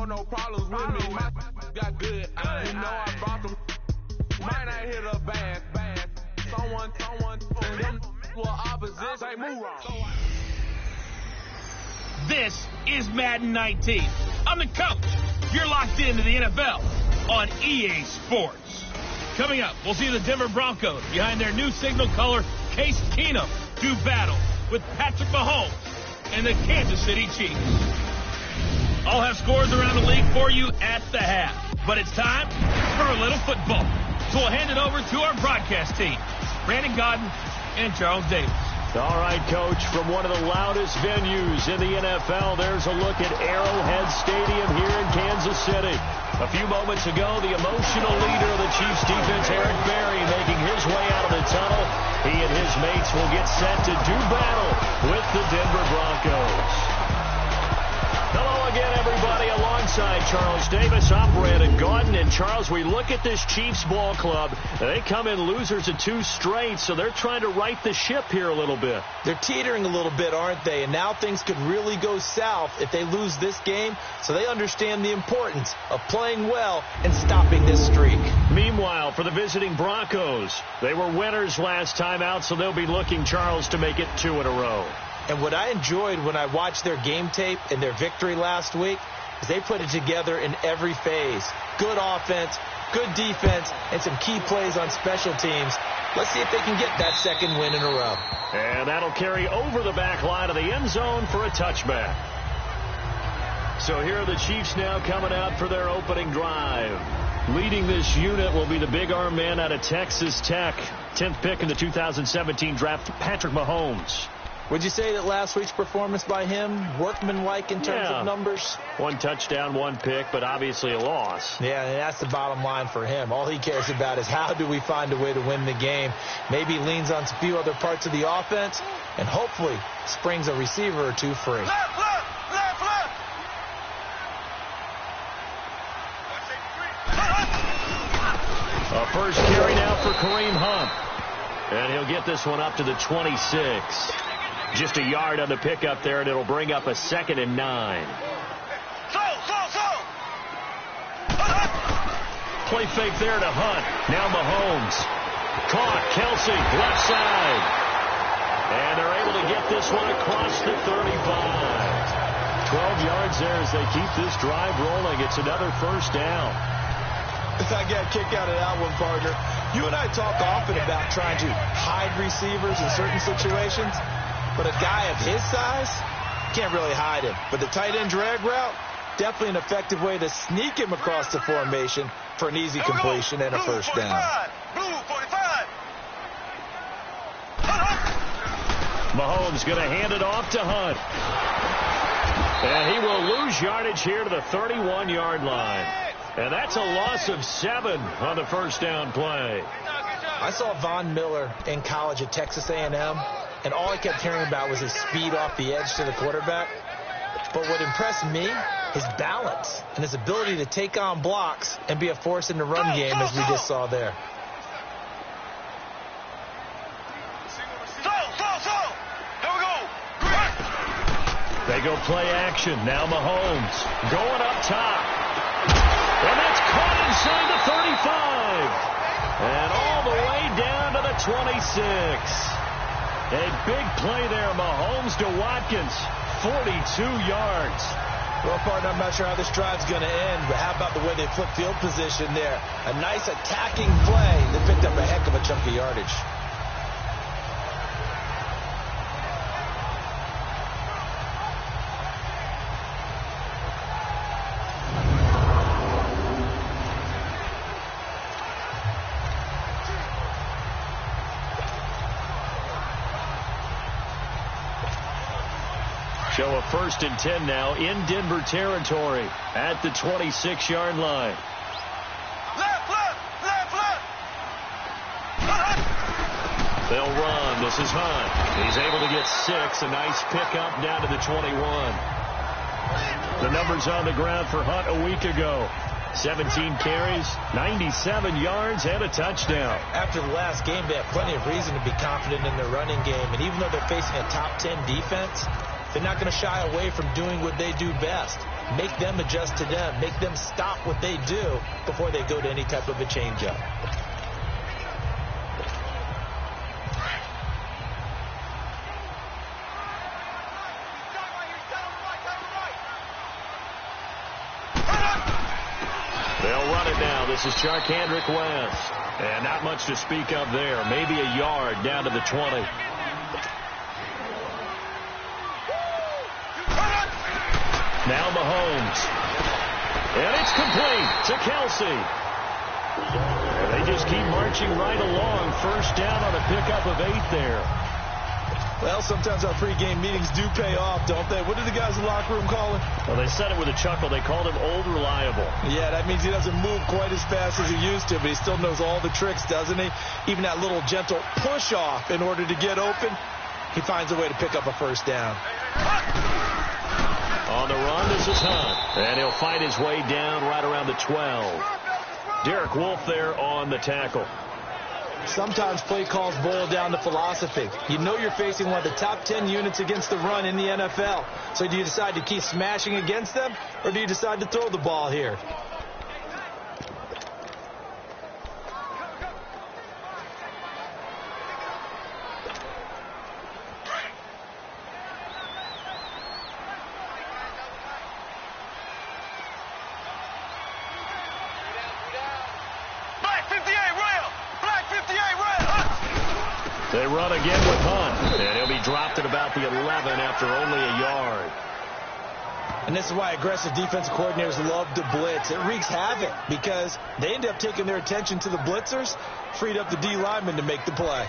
no problems with me. My got good. You know I brought them. Might not hit a bad. Someone, them will opposition. Say move wrong. This is Madden 19. I'm the coach. You're locked into the NFL on EA Sports. Coming up, we'll see the Denver Broncos behind their new signal color, Case Keenum, do battle with Patrick Mahomes and the Kansas City Chiefs. I'll have scores around the league for you at the half. But it's time for a little football. So we'll hand it over to our broadcast team, Brandon Godden and Charles Davis. All right, Coach, from one of the loudest venues in the NFL, there's a look at Arrowhead Stadium here in Kansas City. A few moments ago, the emotional leader of the Chiefs defense, Eric Berry, making his way out of the tunnel. He and his mates will get set to do battle with the Denver Broncos. Hello again, everybody. Alongside Charles Davis, I'm Brandon Gaudin. And Charles, we look at this Chiefs ball club. They come in losers of 2 straight, so they're trying to right the ship here a little bit. They're teetering a little bit, aren't they? And now things could really go south if they lose this game. So they understand the importance of playing well and stopping this streak. Meanwhile, for the visiting Broncos, they were winners last time out, so they'll be looking, Charles, to make it 2 in a row. And what I enjoyed when I watched their game tape and their victory last week is they put it together in every phase. Good offense, good defense, and some key plays on special teams. Let's see if they can get that second win in a row. And that'll carry over the back line of the end zone for a touchback. So here are the Chiefs now coming out for their opening drive. Leading this unit will be the big arm man out of Texas Tech. 10th pick in the 2017 draft, Patrick Mahomes. Would you say that last week's performance by him, workmanlike in terms of numbers? 1 touchdown, 1 pick, but obviously a loss. Yeah, and that's the bottom line for him. All he cares about is how do we find a way to win the game. Maybe he leans on a few other parts of the offense and hopefully springs a receiver or 2 free. Left. A first carry now for Kareem Hunt. And he'll get this one up to the 26. Just a yard on the pickup there, and it'll bring up a 2nd and 9. Play fake there to Hunt. Now Mahomes. Caught. Kelsey, left side. And they're able to get this one across the 35. 12 yards there as they keep this drive rolling. It's another first down. I got a kick out of that one, partner. You and I talk often about trying to hide receivers in certain situations. But a guy of his size, can't really hide him. But the tight end drag route, definitely an effective way to sneak him across the formation for an easy completion and a first down. Mahomes going to hand it off to Hunt. And he will lose yardage here to the 31-yard line. And that's a loss of 7 on the first down play. I saw Von Miller in college at Texas A&M, and all I kept hearing about was his speed off the edge to the quarterback. But what impressed me, his balance and his ability to take on blocks and be a force in the run game, as we just saw there. They go play action. Now Mahomes going up top. And that's caught inside the 35. And all the way down to the 26. A big play there, Mahomes to Watkins. 42 yards. Well, partner, I'm not sure how this drive's going to end, but how about the way they flip field position there? A nice attacking play that picked up a heck of a chunk of yardage. So a 1st and 10 now in Denver territory at the 26-yard line. Left. They'll run. This is Hunt. He's able to get 6. A nice pickup down to the 21. The numbers on the ground for Hunt a week ago. 17 carries, 97 yards, and a touchdown. After the last game, they have plenty of reason to be confident in their running game. And even though they're facing a top 10 defense, they're not going to shy away from doing what they do best. make them adjust to them, make them stop what they do before they go to any type of a changeup. They'll run it now. This is Charkandrick West. And not much to speak of there. Maybe a yard down to the 20. Now Mahomes. And it's complete to Kelsey. And they just keep marching right along. First down on a pickup of 8 there. Well, sometimes our pregame meetings do pay off, don't they? What did the guys in the locker room call him? Well, they said it with a chuckle. They called him Old Reliable. Yeah, that means he doesn't move quite as fast as he used to, but he still knows all the tricks, doesn't he? Even that little gentle push-off in order to get open, he finds a way to pick up a first down. On the run, this is Hunt. And he'll fight his way down right around the 12. Derek Wolfe there on the tackle. Sometimes play calls boil down to philosophy. You know you're facing one of the top 10 units against the run in the NFL. So do you decide to keep smashing against them, or do you decide to throw the ball here? They run again with Hunt, and he'll be dropped at about the 11 after only a yard. And this is why aggressive defensive coordinators love to blitz. It wreaks havoc because they end up taking their attention to the blitzers, freed up the D lineman to make the play.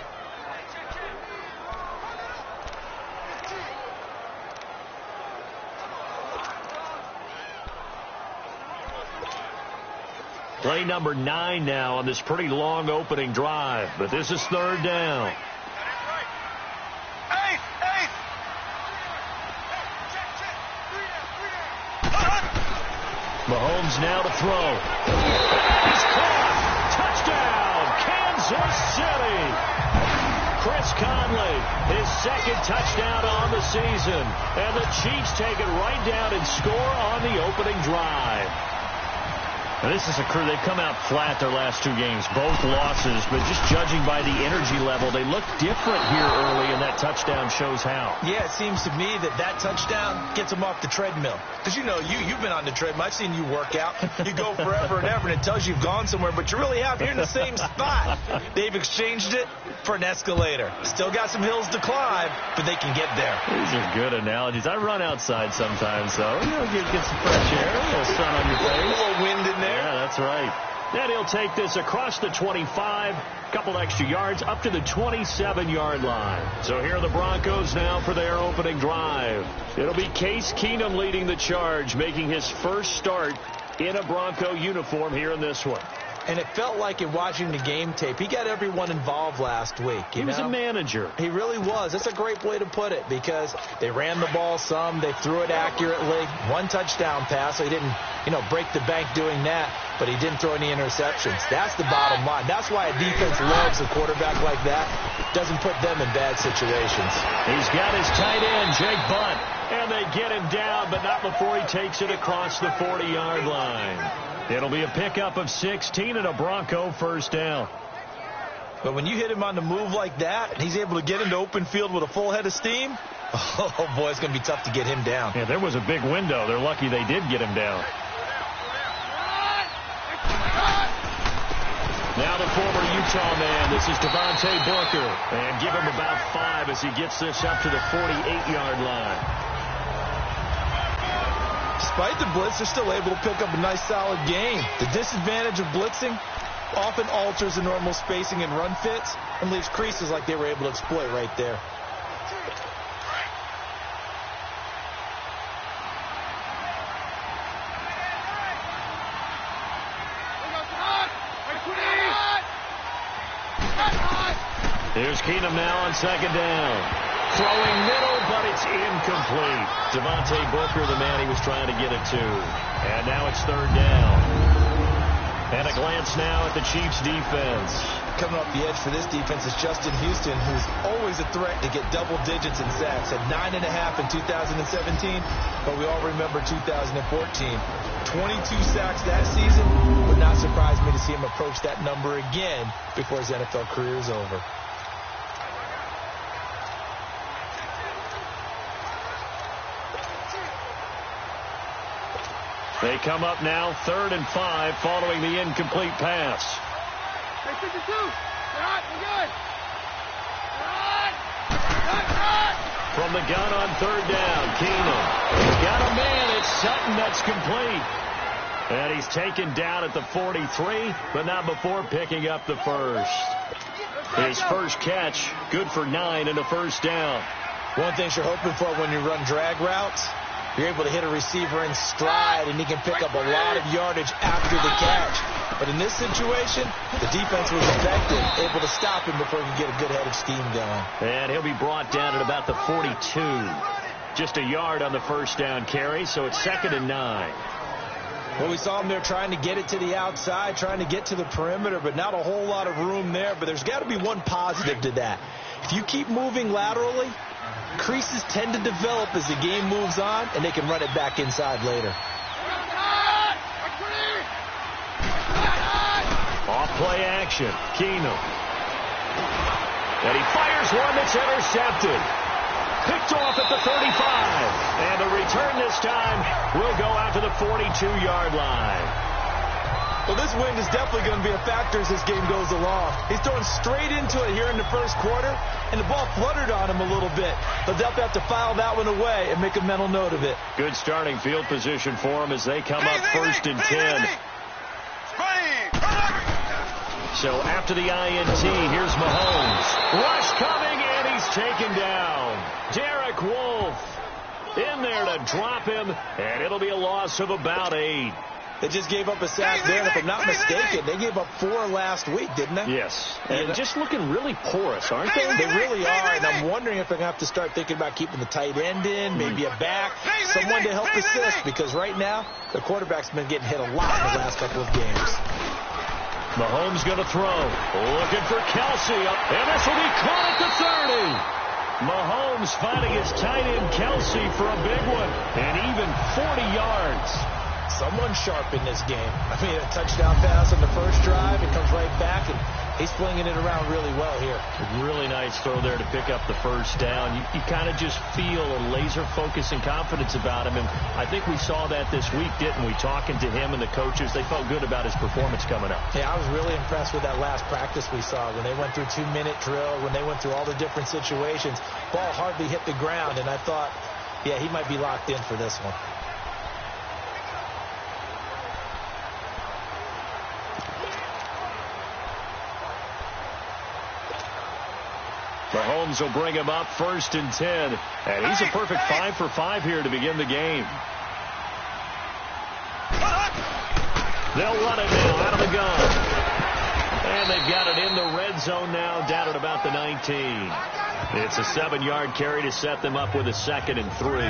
Play number 9 now on this pretty long opening drive, but this is third down. Mahomes now to throw. He's caught. Touchdown, Kansas City. Chris Conley, his second touchdown on the season. And the Chiefs take it right down and score on the opening drive. Now, this is a crew. They've come out flat their last 2 games, both losses, but just judging by the energy level, they look different here early, and that touchdown shows how. Yeah, it seems to me that touchdown gets them off the treadmill. Because, you know, you've been on the treadmill. I've seen you work out. You go forever and ever, and it tells you you've gone somewhere, but you really have. You're in the same spot. They've exchanged it for an escalator. Still got some hills to climb, but they can get there. These are good analogies. I run outside sometimes, so get some fresh air, a little sun on your face. A little wind in there. Yeah, that's right. Then he'll take this across the 25, couple extra yards, up to the 27-yard line. So here are the Broncos now for their opening drive. It'll be Case Keenum leading the charge, making his first start in a Bronco uniform here in this one. And it felt like in watching the game tape, he got everyone involved last week. He was a manager. He really was. That's a great way to put it because they ran the ball some. They threw it accurately. 1 touchdown pass, so he didn't, break the bank doing that, but he didn't throw any interceptions. That's the bottom line. That's why a defense loves a quarterback like that. Doesn't put them in bad situations. He's got his tight end, Jake Bunt, and they get him down, but not before he takes it across the 40-yard line. It'll be a pickup of 16 and a Bronco first down. But when you hit him on the move like that, and he's able to get into open field with a full head of steam, oh, boy, it's going to be tough to get him down. Yeah, there was a big window. They're lucky they did get him down. Now the former Utah man, this is Devontae Booker. And give him about 5 as he gets this up to the 48-yard line. Despite the blitz, they're still able to pick up a nice, solid game. The disadvantage of blitzing often alters the normal spacing and run fits and leaves creases like they were able to exploit right there. Here's Keenum now on second down. Throwing middle, but it's incomplete. Devontae Booker, the man he was trying to get it to. And now it's third down. And a glance now at the Chiefs' defense. coming off the edge for this defense is Justin Houston, who's always a threat to get double digits in sacks. At 9.5 in 2017, but we all remember 2014. 22 sacks that season. Would not surprise me to see him approach that number again before his NFL career is over. They come up now 3rd and 5 following the incomplete pass. Hey, 52. We're hot. We're good. From the gun on 3rd down, Keenum. He's got a man. It's Sutton that's complete. And he's taken down at the 43, but not before picking up the first. His first catch, good for 9 and a first down. One thing you're hoping for when you run drag routes, you're able to hit a receiver in stride, and he can pick up a lot of yardage after the catch. But in this situation, the defense was effective, able to stop him before he could get a good head of steam going. And he'll be brought down at about the 42. Just a yard on the first down carry, so it's 2nd and 9. Well, we saw him there trying to get it to the outside, trying to get to the perimeter, but not a whole lot of room there. But there's got to be one positive to that. If you keep moving laterally, creases tend to develop as the game moves on, and they can run it back inside later. Off play action, Keenum. And he fires one that's intercepted. Picked off at the 35. And the return this time will go out to the 42-yard line. Well, this wind is definitely going to be a factor as this game goes along. He's throwing straight into it here in the first quarter, and the ball fluttered on him a little bit. They'll definitely have to file that one away and make a mental note of it. Good starting field position for him as they come up 1st and 10. So after the INT, here's Mahomes. Rush coming, and he's taken down. Derek Wolfe in there to drop him, and it'll be a loss of about 8. They just gave up a sack there, and if I'm not mistaken, they gave up 4 last week, didn't they? Yes. And just looking really porous, aren't they? They really are, and I'm wondering if they're going to have to start thinking about keeping the tight end in, maybe a back, someone to help assist, because right now, the quarterback's been getting hit a lot in the last couple of games. Mahomes going to throw. Looking for Kelsey. And this will be caught at the 30. Mahomes finding his tight end Kelsey for a big one. And even 40 yards. Someone sharp in this game. I mean, a touchdown pass on the first drive. It comes right back, and he's flinging it around really well here. Really nice throw there to pick up the first down. You kind of just feel a laser focus and confidence about him, and I think we saw that this week, didn't we? Talking to him and the coaches, they felt good about his performance coming up. Yeah, I was really impressed with that last practice we saw when they went through 2-minute drill, when they went through all the different situations. Ball hardly hit the ground, and I thought, yeah, he might be locked in for this one. Mahomes will bring him up 1st and 10. And he's a perfect 5 for 5 here to begin the game. They'll run it now out of the gun. And they've got it in the red zone now, down at about the 19. It's a 7-yard carry to set them up with a 2nd and 3.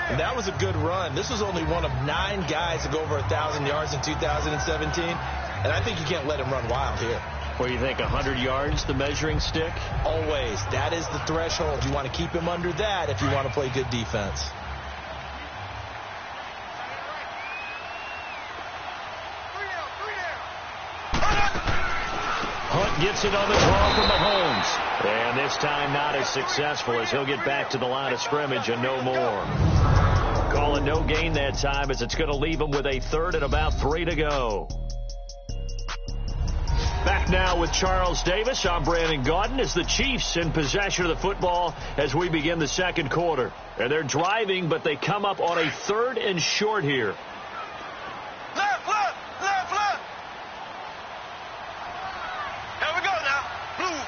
And that was a good run. This was only one of 9 guys to go over 1,000 yards in 2017. And I think you can't let him run wild here. What do you think, 100 yards, the measuring stick? Always. That is the threshold. You want to keep him under that if you want to play good defense. Hunt gets it on the draw from Mahomes. And this time not as successful as he'll get back to the line of scrimmage and no more. Calling no gain that time as it's going to leave him with a 3rd and about 3 to go. Back now with Charles Davis. I'm Brandon Gaudin as the Chiefs in possession of the football as we begin the second quarter. And they're driving, but they come up on a 3rd and short here. Left. Here we go now. Blue.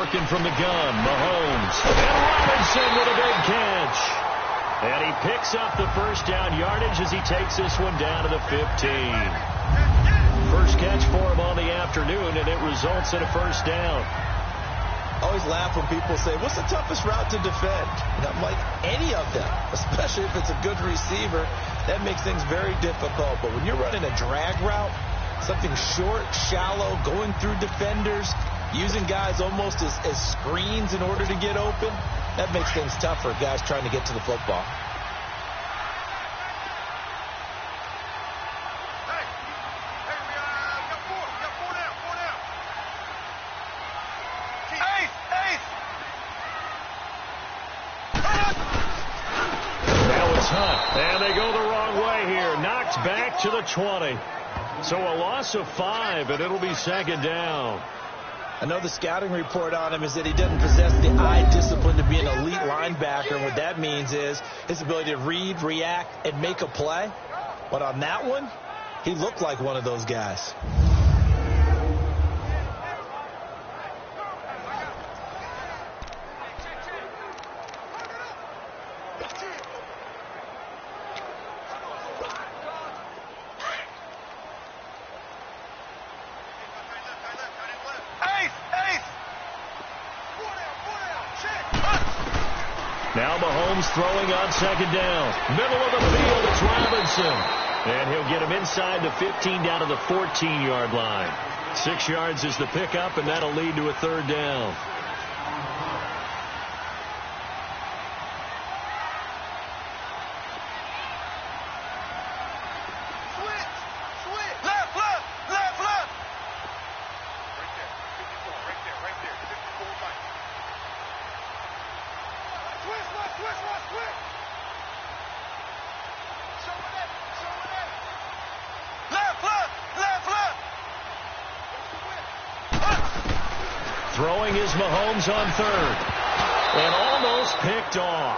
Working from the gun, Mahomes. And Robinson with a big catch. And he picks up the first down yardage as he takes this one down to the 15. First catch for him on the afternoon, and it results in a first down. I always laugh when people say, what's the toughest route to defend? And I'm like, any of them, especially if it's a good receiver. That makes things very difficult. But when you're running a drag route, Something short, shallow, going through defenders, using guys almost as screens in order to get open. That makes things tough for guys trying to get to the football. And they go the wrong way here. Knocked back to the 20. So a loss of 5, and it'll be second down. I know the scouting report on him is that he doesn't possess the eye discipline to be an elite linebacker. And what that means is his ability to read, react, and make a play. But on that one, he looked like one of those guys. Now Mahomes throwing on second down. Middle of the field, it's Robinson. And he'll get him inside the 15 down to the 14-yard line. 6 yards is the pickup, and that'll lead to a third down. Throwing is Mahomes on third. And almost picked off.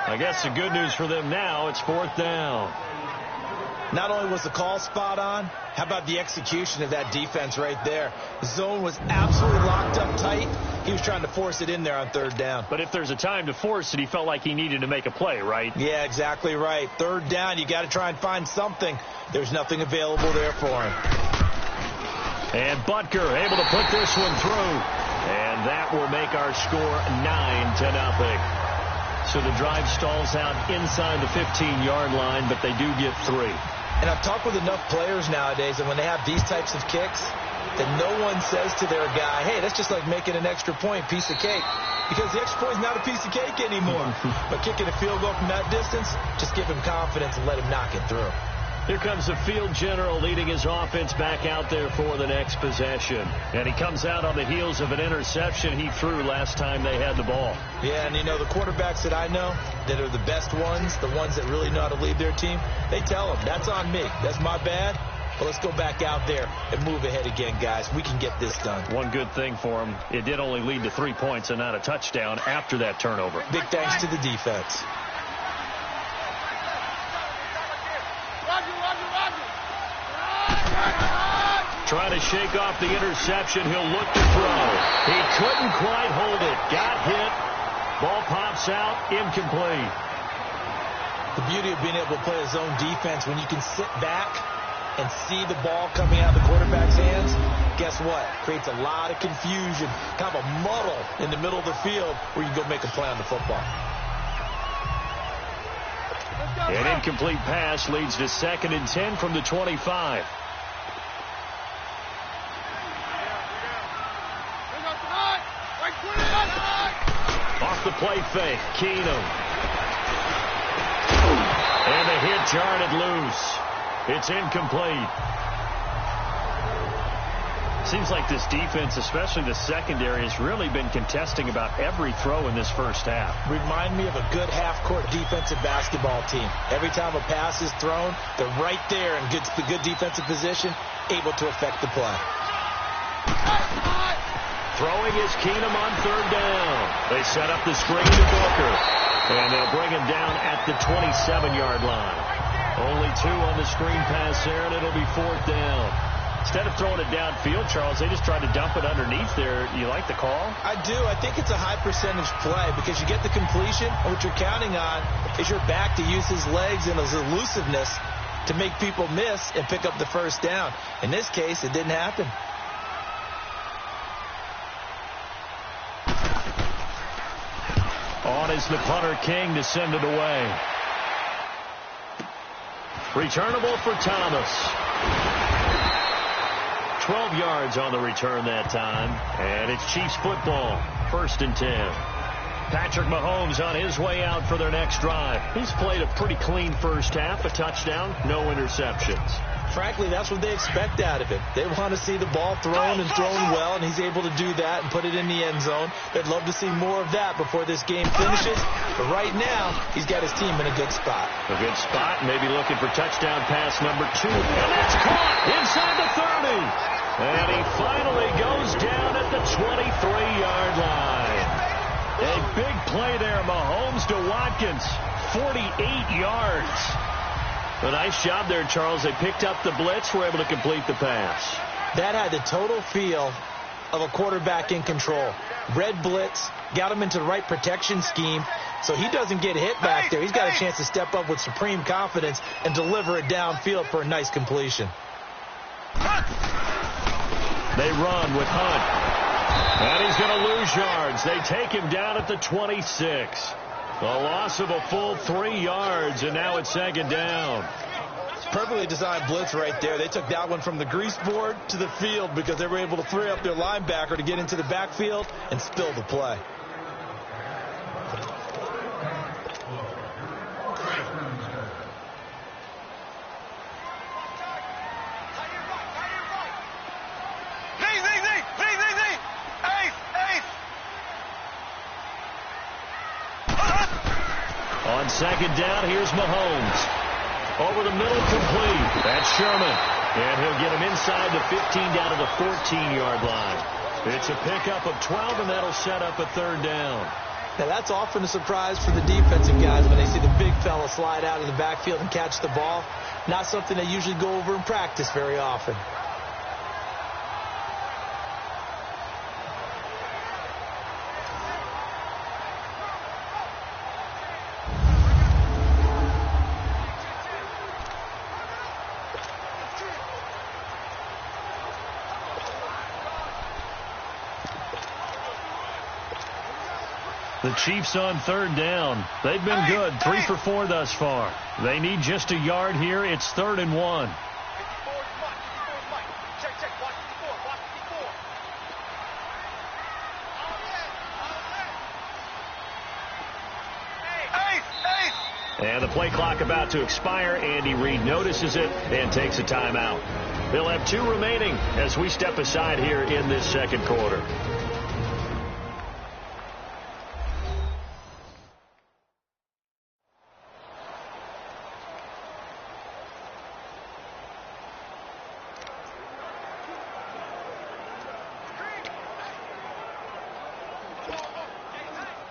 I guess the good news for them now, it's fourth down. Not only was the call spot on, how about the execution of that defense right there? The zone was absolutely locked up tight. He was trying to force it in there on third down. But if there's a time to force it, he felt like he needed to make a play, right? Yeah, exactly right. Third down, you got to try and find something. There's nothing available there for him. And Butker able to put this one through. And that will make our score 9-0. So the drive stalls out inside the 15-yard line, but they do get 3. And I've talked with enough players nowadays, and when they have these types of kicks, that no one says to their guy, hey, that's just like making an extra point, piece of cake. Because the extra point is not a piece of cake anymore. But kicking a field goal from that distance, just give him confidence and let him knock it through. Here comes the field general leading his offense back out there for the next possession. And he comes out on the heels of an interception he threw last time they had the ball. Yeah, and you know, the quarterbacks that I know that are the best ones, the ones that really know how to lead their team, they tell them, that's on me. That's my bad. But let's go back out there and move ahead again, guys. We can get this done. One good thing for him, it did only lead to 3 points and not a touchdown after that turnover. Big thanks to the defense. Trying to shake off the interception. He'll look to throw. He couldn't quite hold it. Got hit. Ball pops out. Incomplete. The beauty of being able to play a zone defense, when you can sit back and see the ball coming out of the quarterback's hands, guess what? Creates a lot of confusion, kind of a muddle in the middle of the field where you go make a play on the football. An incomplete pass leads to 2nd and 10 from the 25. Off the play fake, Keenum. And the hit jarred loose. It's incomplete. Seems like this defense, especially the secondary, has really been contesting about every throw in this first half. Remind me of a good half-court defensive basketball team. Every time a pass is thrown, they're right there in good defensive position, able to affect the play. Throwing is Keenum on third down. They set up the screen to Booker. And they'll bring him down at the 27-yard line. Only 2 on the screen pass there, and it'll be fourth down. Instead of throwing it downfield, Charles, they just tried to dump it underneath there. You like the call? I do. I think it's a high percentage play because you get the completion, and what you're counting on is your back to use his legs and his elusiveness to make people miss and pick up the first down. In this case, it didn't happen. On is the punter, King, to send it away. Returnable for Thomas. 12 yards on the return that time. And it's Chiefs football, 1st and 10. Patrick Mahomes on his way out for their next drive. He's played a pretty clean first half, a touchdown, no interceptions. Frankly, that's what they expect out of him. They want to see the ball thrown and thrown well, and he's able to do that and put it in the end zone. They'd love to see more of that before this game finishes. But right now, he's got his team in a good spot. A good spot, maybe looking for touchdown pass number 2. And that's caught inside the 30. And he finally goes down at the 23-yard line. A big play there, Mahomes to Watkins, 48 yards. A nice job there, Charles. They picked up the blitz, were able to complete the pass. That had the total feel of a quarterback in control. Red blitz, got him into the right protection scheme, so he doesn't get hit back there. He's got a chance to step up with supreme confidence and deliver it downfield for a nice completion. They run with Hunt. And he's going to lose yards. They take him down at the 26. A loss of a full 3 yards, and now it's 2nd down. It's perfectly designed blitz right there. They took that one from the grease board to the field because they were able to free up their linebacker to get into the backfield and spill the play. On 2nd down, here's Mahomes. Over the middle, complete. That's Sherman. And he'll get him inside the 15 down to the 14-yard line. It's a pickup of 12, and that'll set up a 3rd down. Now, that's often a surprise for the defensive guys when they see the big fella slide out of the backfield and catch the ball. Not something they usually go over in practice very often. The Chiefs on 3rd down. They've been good, 3 for 4 thus far. They need just a yard here. It's 3rd and 1. And the play clock about to expire. Andy Reid notices it and takes a timeout. They'll have 2 remaining as we step aside here in this 2nd quarter.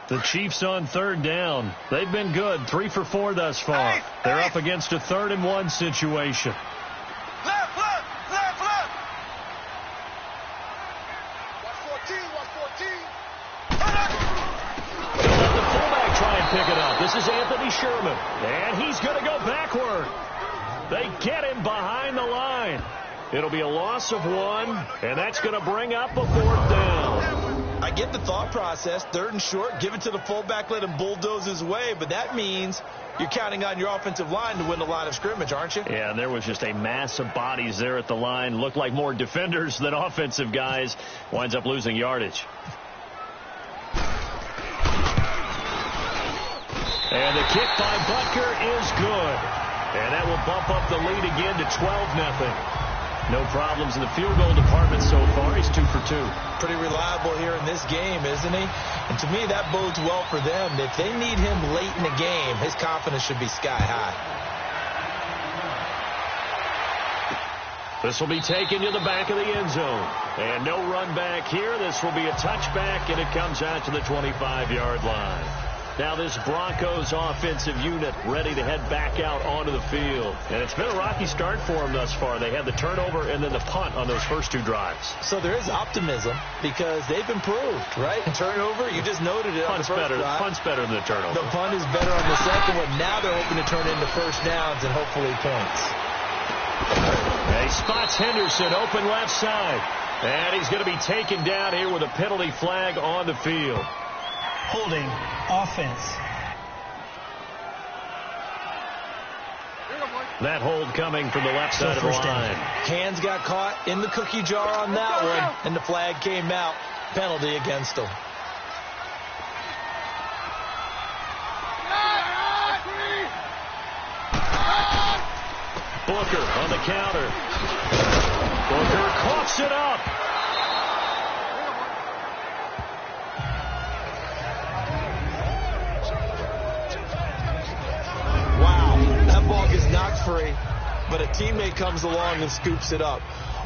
The Chiefs on 3rd down. They've been good, 3 for 4 thus far. They're up against a 3rd and 1 situation. Left. 114. They'll let the fullback try and pick it up. This is Anthony Sherman. And he's going to go backward. They get him behind the line. It'll be a loss of 1, and that's going to bring up a 4th down. I get the thought process, 3rd and short, give it to the fullback, let him bulldoze his way, but that means you're counting on your offensive line to win the line of scrimmage, aren't you? Yeah, and there was just a mass of bodies there at the line. Looked like more defenders than offensive guys. Winds up losing yardage. And the kick by Butker is good. And that will bump up the lead again to 12-0. No problems in the field goal department so far. He's 2 for 2. Pretty reliable here in this game, isn't he? And to me, that bodes well for them. If they need him late in the game, his confidence should be sky high. This will be taken to the back of the end zone. And no run back here. This will be a touchback, and it comes out to the 25-yard line. Now this Broncos offensive unit ready to head back out onto the field. And it's been a rocky start for them thus far. They had the turnover and then the punt on those first 2 drives. So there is optimism because they've improved, right? Turnover, you just noted it on the first drive. Punt's better than the turnover. The punt is better on the second one. Now they're hoping to turn into first downs and hopefully points. He spots Henderson open left side. And he's going to be taken down here with a penalty flag on the field. Holding offense. That hold coming from the left side of the line. Hands got caught in the cookie jar on that one, and the flag came out. Penalty against him. Booker on the counter. Booker coughs it up. Is knocked free, but a teammate comes along and scoops it up.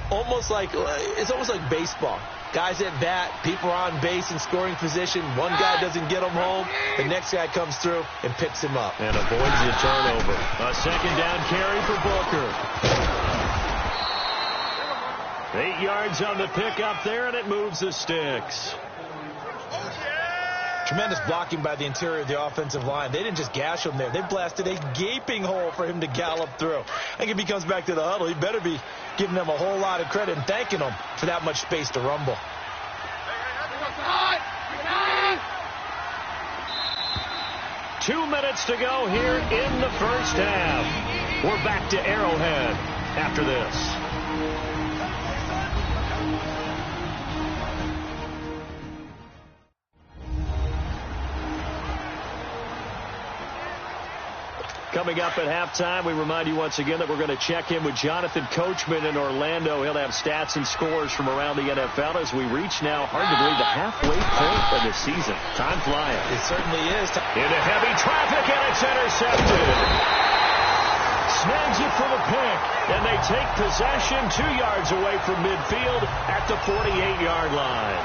It's almost like baseball. Guys at bat, people are on base in scoring position. One guy doesn't get him home. The next guy comes through and picks him up. And avoids the turnover. A second down carry for Booker. 8 yards on the pickup there, and it moves the sticks. Tremendous blocking by the interior of the offensive line. They didn't just gash him there. They blasted a gaping hole for him to gallop through. I think if he comes back to the huddle, he better be giving them a whole lot of credit and thanking them for that much space to rumble. 2 minutes to go here in the first half. We're back to Arrowhead after this. Coming up at halftime, we remind you once again that we're going to check in with Jonathan Coachman in Orlando. He'll have stats and scores from around the NFL as we reach now, hard to believe, the halfway point of the season. Time flying. It certainly is. Into heavy traffic, and it's intercepted. Snags it for the pick, and they take possession 2 yards away from midfield at the 48-yard line.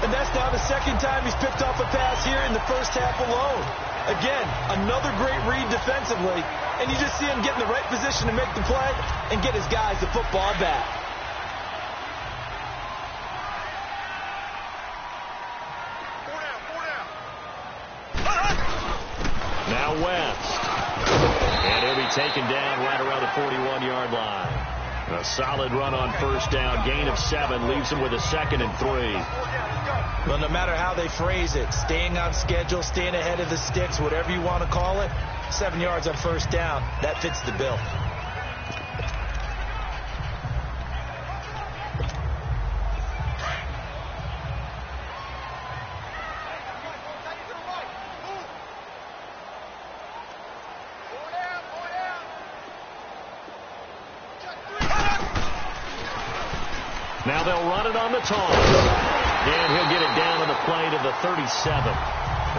And that's now the second time he's picked off a pass here in the first half alone. Again, another great read defensively, and you just see him get in the right position to make the play and get his guys the football back. Now West. And he'll be taken down right around the 41-yard line. A solid run on first down, gain of 7, leaves him with a 2nd and 3. Well, no matter how they phrase it, staying on schedule, staying ahead of the sticks, whatever you want to call it, 7 yards on first down, that fits the bill. Now they'll run it on the taunt. And he'll get it down to the play to the 37.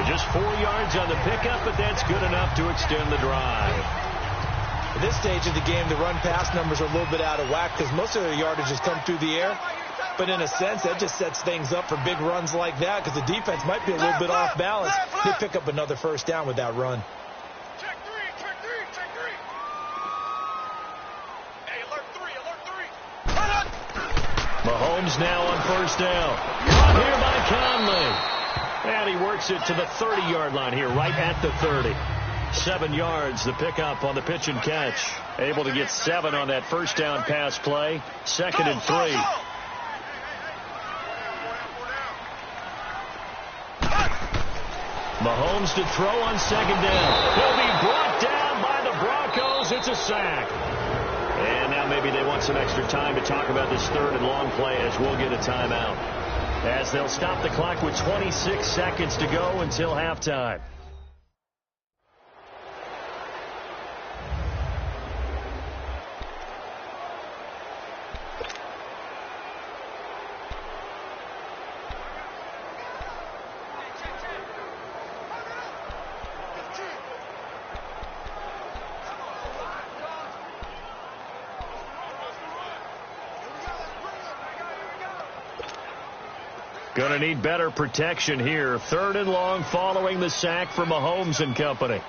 Just 4 yards on the pickup, but that's good enough to extend the drive. At this stage of the game, the run-pass numbers are a little bit out of whack because most of their yardage has come through the air. But in a sense, that just sets things up for big runs like that because the defense might be a little bit off balance. They pick up another first down with that run. Mahomes now on first down. Caught here by Conley. And he works it to the 30-yard line here, right at the 30. 7 yards, the pickup on the pitch and catch. Able to get 7 on that first down pass play. 2nd and 3. Mahomes to throw on second down. He'll be brought down by the Broncos. It's a sack. And now maybe they want some extra time to talk about this 3rd and long play as we'll get a timeout. As they'll stop the clock with 26 seconds to go until halftime. Going to need better protection here. 3rd and long following the sack from Mahomes and company.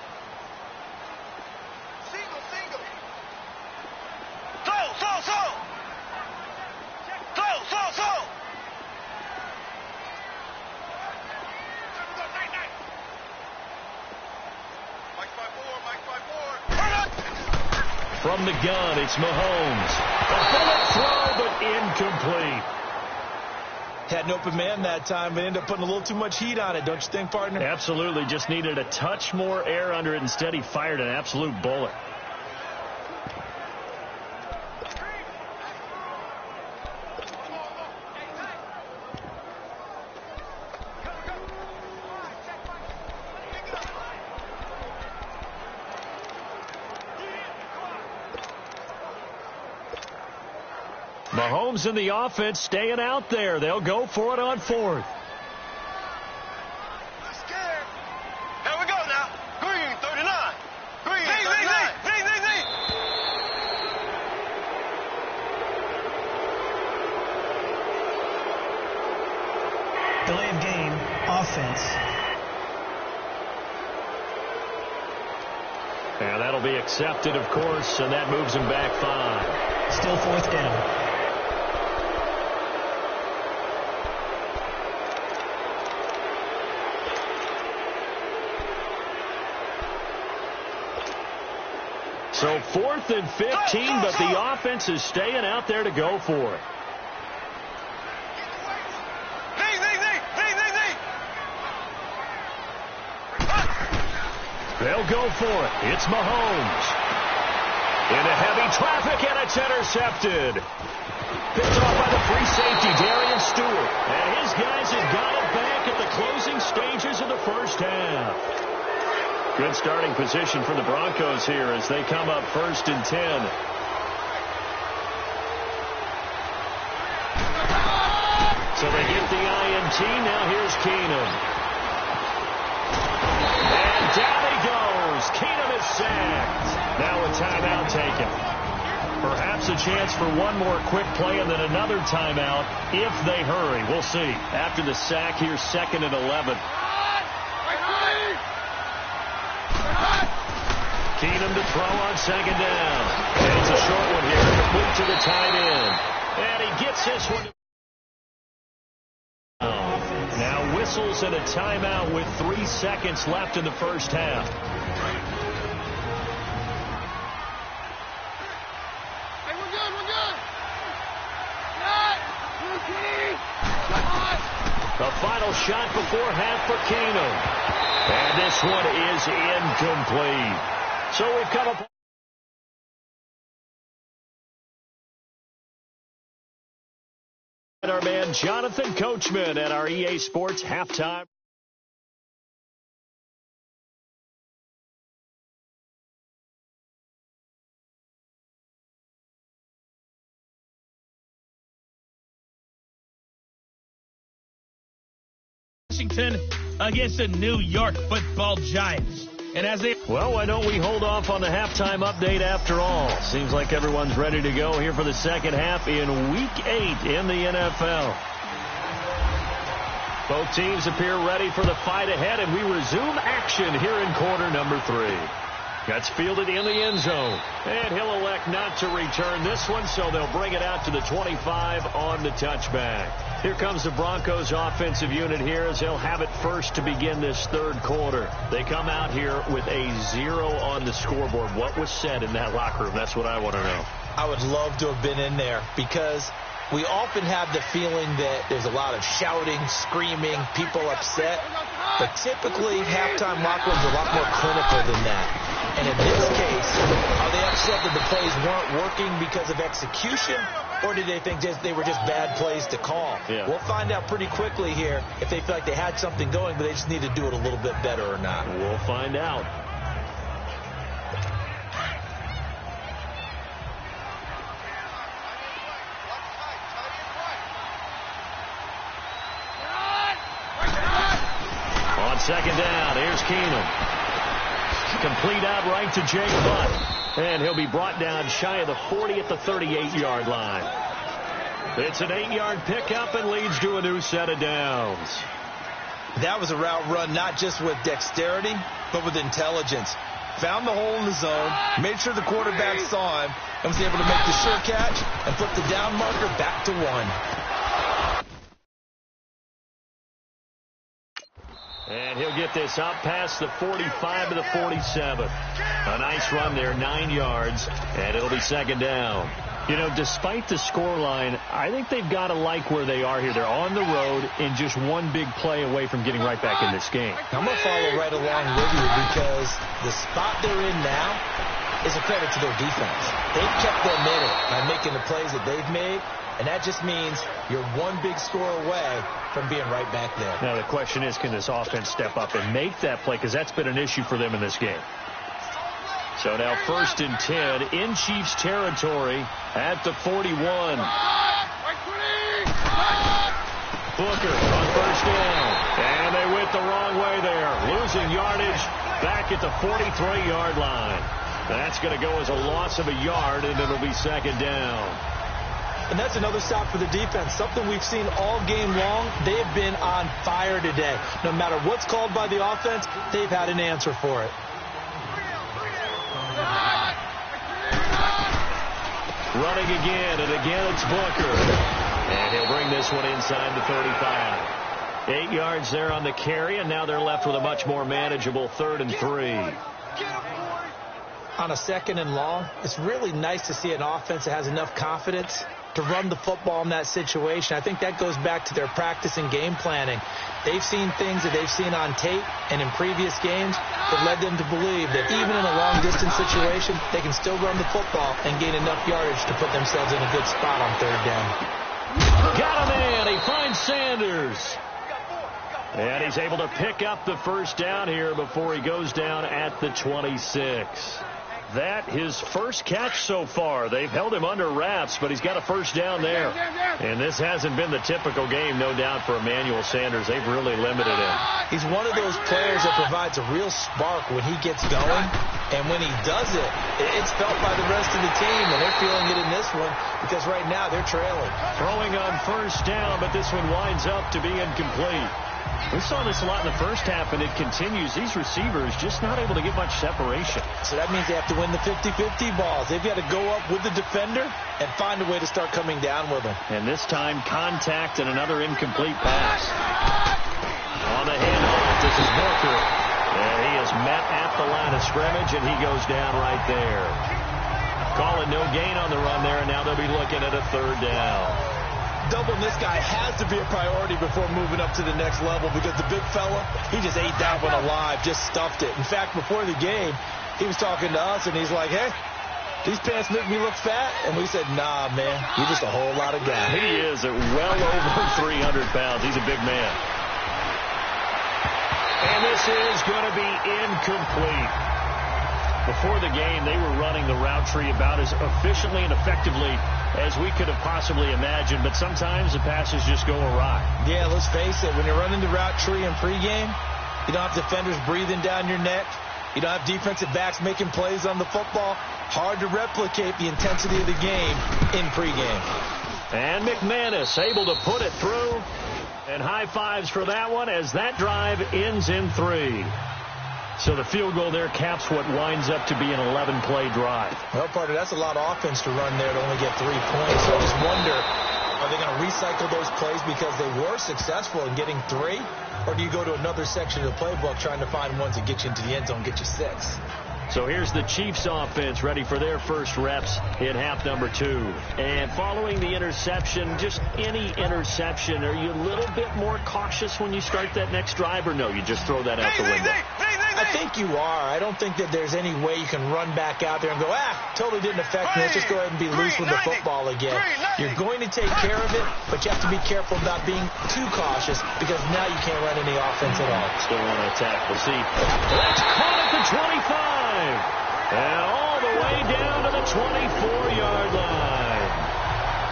From the gun, it's Mahomes. A bullet throw, but incomplete. Had an open man that time, but ended up putting a little too much heat on it, don't you think, partner? Absolutely. Just needed a touch more air under it. Instead, he fired an absolute bullet. Mahomes and the offense staying out there. They'll go for it on 4th. Here we go now. Green, 39. Green, 39. Delay of game, offense. And that'll be accepted, of course, and that moves him back 5. Still 4th down. So 4th and 15, but the offense is staying out there to go for it. They'll go for it. It's Mahomes. Into heavy traffic, and it's intercepted. Picked off by the free safety, Darian Stewart. And his guys have got it back at the closing stages of the first half. Good starting position for the Broncos here as they come up 1st and 10. So they get the INT. Now here's Keenum. And down he goes. Keenum is sacked. Now a timeout taken. Perhaps a chance for one more quick play and then another timeout if they hurry. We'll see. After the sack, here's 2nd and 11. Keenum to throw on 2nd down. And it's a short one here. Complete to the tight end. And he gets this one. Now whistles and a timeout with 3 seconds left in the first half. Hey, we're good. The final shot before half for Keenum. And this one is incomplete. So we've come up. Our man Jonathan Coachman at our EA Sports halftime. Washington against the New York Football Giants. And as they... Well, why don't we hold off on the halftime update after all? Seems like everyone's ready to go here for the second half in Week 8 in the NFL. Both teams appear ready for the fight ahead, and we resume action here in quarter number 3. That's fielded in the end zone. And he'll elect not to return this one, so they'll bring it out to the 25 on the touchback. Here comes the Broncos offensive unit here as they'll have it first to begin this third quarter. They come out here with a 0 on the scoreboard. What was said in that locker room? That's what I want to know. I would love to have been in there because we often have the feeling that there's a lot of shouting, screaming, people upset. But typically, halftime locker rooms are a lot more clinical than that. And in this case, are they upset that the plays weren't working because of execution, or did they think they were just bad plays to call? Yeah. We'll find out pretty quickly here if they feel like they had something going, but they just need to do it a little bit better or not. We'll find out. On second down, here's Keenum. Complete out right to Jake Butt. And he'll be brought down shy of the 40 at the 38-yard line. It's an 8-yard pickup and leads to a new set of downs. That was a route run not just with dexterity, but with intelligence. Found the hole in the zone, made sure the quarterback saw him, and was able to make the sure catch and put the down marker back to 1. And he'll get this up past the 45 to the 47. A nice run there, 9 yards, and it'll be second down. You know, despite the scoreline, I think they've got to like where they are here. They're on the road and just one big play away from getting right back in this game. I'm going to follow right along with you because the spot they're in now is a credit to their defense. They've kept them in it by making the plays that they've made, and that just means you're one big score away from being right back there. Now, the question is, can this offense step up and make that play? Because that's been an issue for them in this game. So now 1st and 10 in Chiefs territory at the 41. Booker on first down. And they went the wrong way there. Losing yardage back at the 43-yard line. That's going to go as a loss of a yard, and it'll be second down. And that's another stop for the defense. Something we've seen all game long. They have been on fire today. No matter what's called by the offense, they've had an answer for it. Running again, and again it's Booker. And he'll bring this one inside the 35. 8 yards there on the carry, and now they're left with a much more manageable 3rd and 3. On a 2nd and long, it's really nice to see an offense that has enough confidence to run the football in that situation. I think that goes back to their practice and game planning. They've seen things that they've seen on tape and in previous games that led them to believe that even in a long-distance situation, they can still run the football and gain enough yardage to put themselves in a good spot on 3rd down. Got him in. He finds Sanders. And he's able to pick up the first down here before he goes down at the 26. That his first catch so far. They've held him under wraps, but he's got a first down there. And this hasn't been the typical game, no doubt, for Emmanuel Sanders. They've really limited him. He's one of those players that provides a real spark when he gets going. And when he does it, it's felt by the rest of the team. And they're feeling it in this one because right now they're trailing. Throwing on first down, but this one winds up to be incomplete. We saw this a lot in the first half, and it continues. These receivers just not able to get much separation. So that means they have to win the 50-50 balls. They've got to go up with the defender and find a way to start coming down with them. And this time, contact and another incomplete pass. On the handoff, this is Booker. And he is met at the line of scrimmage, and he goes down right there. Calling no gain on the run there, and now they'll be looking at a 3rd down. Doubling this guy has to be a priority before moving up to the next level because the big fella, he just ate that one alive, just stuffed it. In fact, before the game, he was talking to us, and he's like, hey, these pants make me look fat? And we said, nah, man, you're just a whole lot of guy. He is at well over 300 pounds. He's a big man. And this is going to be incomplete. Before the game, they were running the route tree about as efficiently and effectively as we could have possibly imagined, but sometimes the passes just go awry. Yeah, let's face it, when you're running the route tree in pregame, you don't have defenders breathing down your neck. You don't have defensive backs making plays on the football. Hard to replicate the intensity of the game in pregame. And McManus able to put it through, and high fives for that one as that drive ends in 3. So the field goal there caps what winds up to be an 11-play drive. Well, partner, that's a lot of offense to run there to only get 3 points. So I just wonder, are they going to recycle those plays because they were successful in getting 3? Or do you go to another section of the playbook trying to find ones that get you into the end zone, get you 6? So here's the Chiefs offense ready for their first reps in half number 2. And following the interception, just any interception, are you a little bit more cautious when you start that next drive, or no, you just throw that out the window? I think you are. I don't think that there's any way you can run back out there and go, totally didn't affect me. Let's just go ahead and be loose with the football again. You're going to take care of it, but you have to be careful about being too cautious because now you can't run any offense at all. Still want to attack. We'll see. That's caught at the 25. And all the way down to the 24-yard line.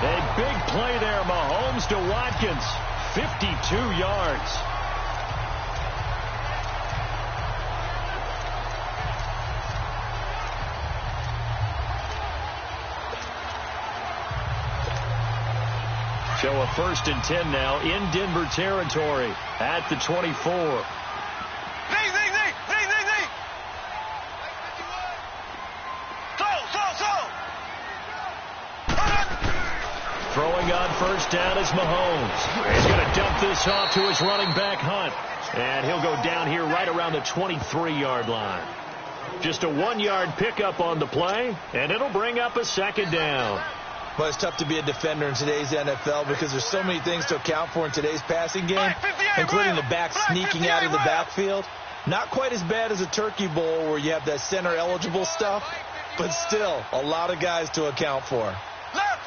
A big play there. Mahomes to Watkins. 52 yards. So a 1st and 10 now in Denver territory at the 24. Throwing on first down is Mahomes. He's going to dump this off to his running back, Hunt. And he'll go down here right around the 23-yard line. Just a 1-yard pickup on the play, and it'll bring up a 2nd down. Well, it's tough to be a defender in today's NFL because there's so many things to account for in today's passing game, including the back sneaking out of the backfield. Not quite as bad as a turkey bowl where you have that center-eligible stuff, but still a lot of guys to account for. Left.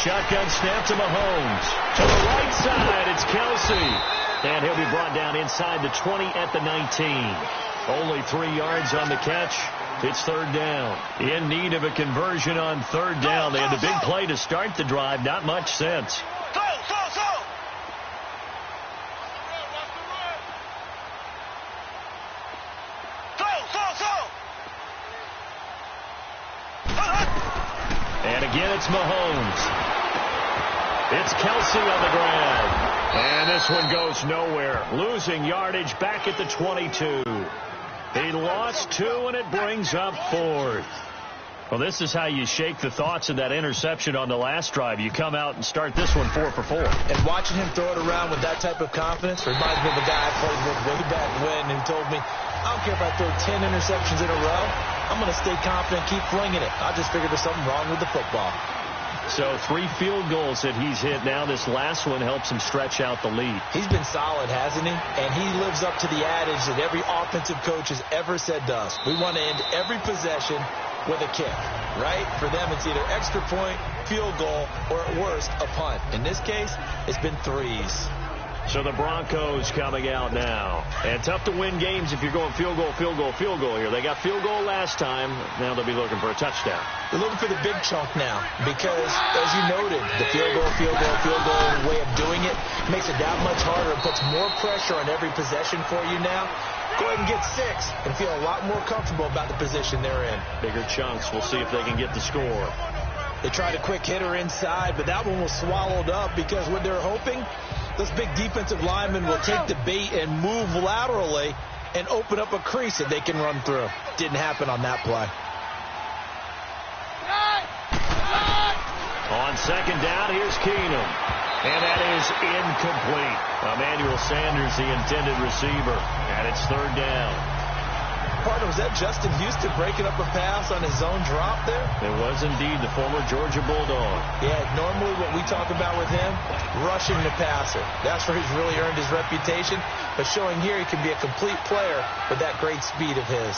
Shotgun snap to Mahomes. To the right side, it's Kelsey. And he'll be brought down inside the 20 at the 19. Only 3 yards on the catch. It's third down. In need of a conversion on third down. They had the big play to start the drive. Not much sense. And again, it's Mahomes. It's Kelsey on the ground. And this one goes nowhere. Losing yardage back at the 22. He lost 2, and it brings up 4th. Well, this is how you shake the thoughts of that interception on the last drive. You come out and start this one 4 for 4. And watching him throw it around with that type of confidence reminds me of a guy I played with way back when who told me, I don't care if I throw 10 interceptions in a row. I'm going to stay confident, keep flinging it. I just figured there's something wrong with the football. So 3 field goals that he's hit now. This last one helps him stretch out the lead. He's been solid, hasn't he? And he lives up to the adage that every offensive coach has ever said to us. We want to end every possession with a kick, right? For them, it's either extra point, field goal, or at worst, a punt. In this case, it's been 3s. So the Broncos coming out now. And tough to win games if you're going field goal, field goal, field goal here. They got field goal last time. Now they'll be looking for a touchdown. They're looking for the big chunk now because, as you noted, the field goal way of doing it makes it that much harder and puts more pressure on every possession for you now. Go ahead and get 6 and feel a lot more comfortable about the position they're in. Bigger chunks. We'll see if they can get the score. They tried a quick hitter inside, but that one was swallowed up because what they're hoping, those big defensive linemen will take the bait and move laterally and open up a crease that they can run through. Didn't happen on that play. On second down, here's Keenum. And that is incomplete. Emmanuel Sanders, the intended receiver. And it's third down. Partner, was that Justin Houston breaking up a pass on his own drop there? It was indeed the former Georgia Bulldog. Yeah, normally what we talk about with him, rushing the passer. That's where he's really earned his reputation. But showing here he can be a complete player with that great speed of his.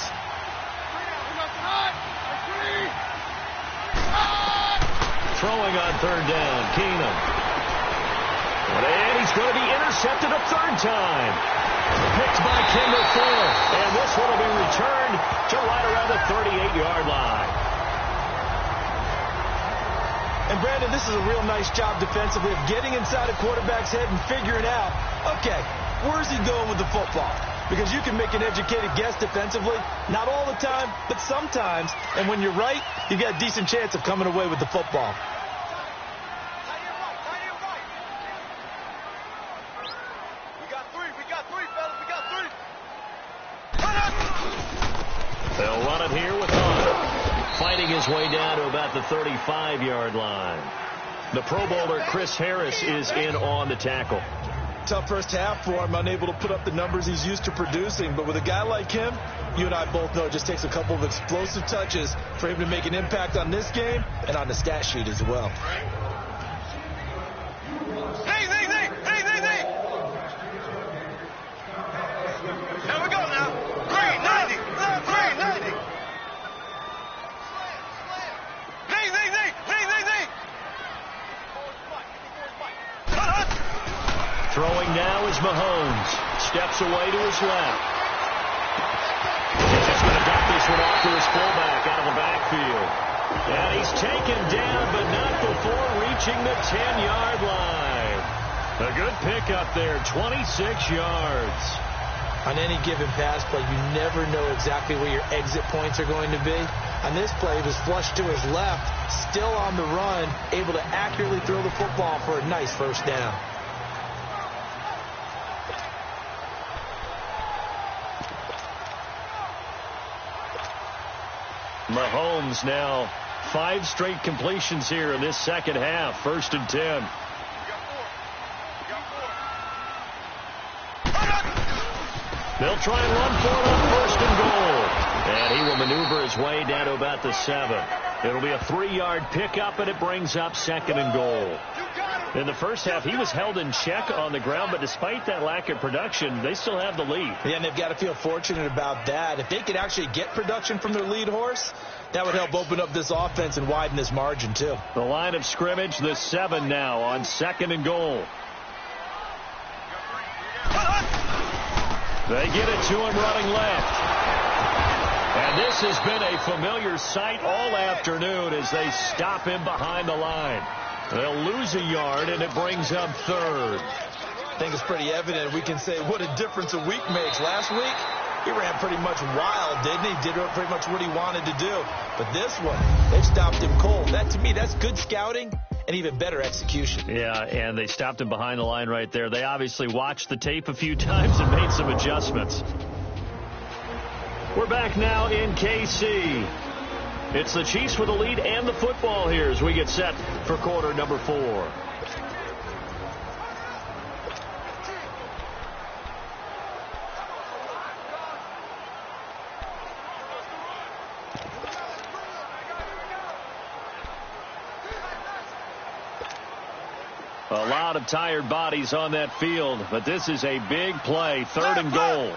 Throwing on third down, Keenum. And he's going to be intercepted a third time. Picked by Kendall Fuller. And this one will be returned to right around the 38-yard line. And Brandon, this is a real nice job defensively of getting inside a quarterback's head and figuring out, okay, where's he going with the football? Because you can make an educated guess defensively, not all the time, but sometimes. And when you're right, you got a decent chance of coming away with the football. They'll run it here with Hunter, fighting his way down to about the 35-yard line. The Pro Bowler Chris Harris is in on the tackle. Tough first half for him, unable to put up the numbers he's used to producing. But with a guy like him, you and I both know it just takes a couple of explosive touches for him to make an impact on this game and on the stat sheet as well. Hey! Here we go now. 390. 390. Throwing now is Mahomes. Steps away to his left. He's just going to dump this one off to his fullback out of the backfield. And he's taken down, but not before reaching the 10-yard line. A good pickup there, 26 yards. On any given pass play, you never know exactly where your exit points are going to be. On this play, he was flushed to his left, still on the run, able to accurately throw the football for a nice first down. Mahomes now 5 straight completions here in this second half. 1st and 10. They'll try and run for it on 1st and goal. And he will maneuver his way down to about the 7. It'll be a 3-yard pickup, and it brings up 2nd and goal. In the first half, he was held in check on the ground, but despite that lack of production, they still have the lead. Yeah, and they've got to feel fortunate about that. If they could actually get production from their lead horse, that would help open up this offense and widen this margin, too. The line of scrimmage, the 7 now on 2nd and goal. They get it to him running left. And this has been a familiar sight all afternoon as they stop him behind the line. They'll lose a yard, and it brings up third. I think it's pretty evident. We can say what a difference a week makes. Last week, he ran pretty much wild, didn't he? Did pretty much what he wanted to do. But this one, they stopped him cold. That, to me, that's good scouting and even better execution. Yeah, and they stopped him behind the line right there. They obviously watched the tape a few times and made some adjustments. We're back now in KC. It's the Chiefs with the lead and the football here as we get set for quarter number 4. A lot of tired bodies on that field, but this is a big play. Third and goal.